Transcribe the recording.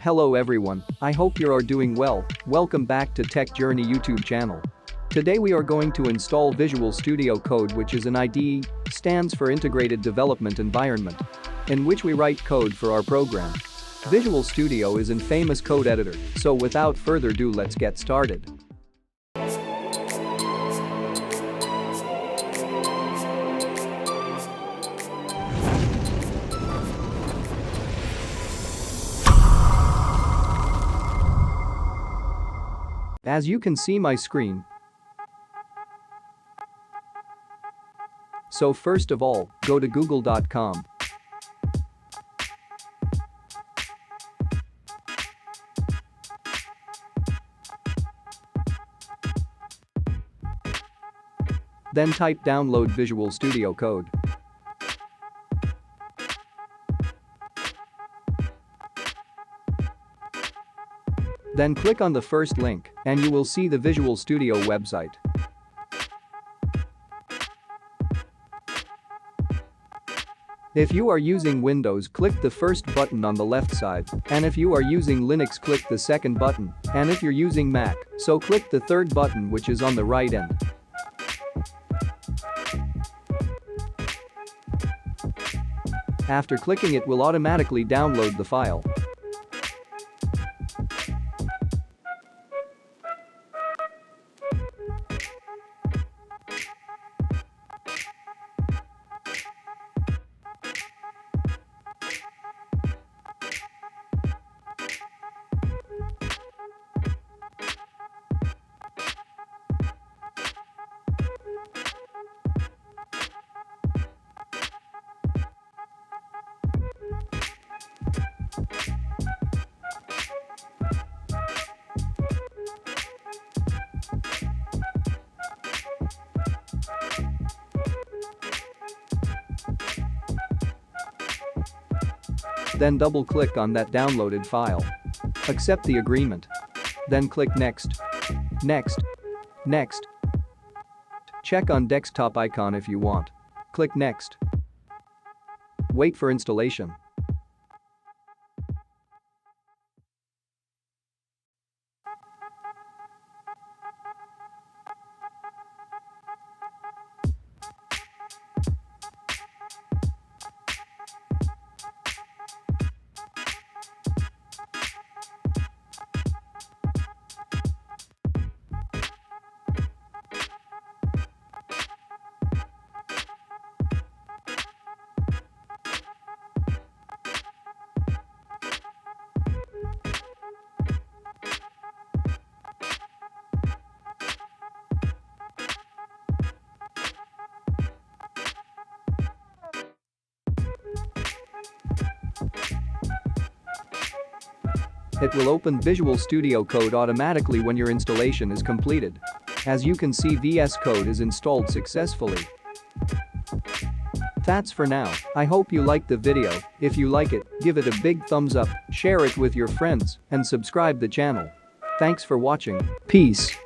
Hello everyone, I hope you are doing well. Welcome back to Tech Journey YouTube channel. Today we are going to install Visual Studio Code, which is an IDE, stands for Integrated Development Environment, in which we write code for our program. Visual Studio is an famous code editor, so without further ado let's get started. As you can see my screen. So first of all, go to google.com. Then type download Visual Studio Code. Then click on the first link and you will see the Visual Studio website. If you are using Windows, click the first button on the left side, and if you are using Linux, click the second button, and if you're using Mac, so click the third button which is on the right end. After clicking it will automatically download the file. Then double-click on that downloaded file. Accept the agreement. Then click Next. Next. Next. Check on desktop icon if you want. Click Next. Wait for installation. It will open Visual Studio Code automatically when your installation is completed. As you can see, VS Code is installed successfully. That's for now. I hope you liked the video. If you like it, give it a big thumbs up, share it with your friends, and subscribe the channel. Thanks for watching. Peace.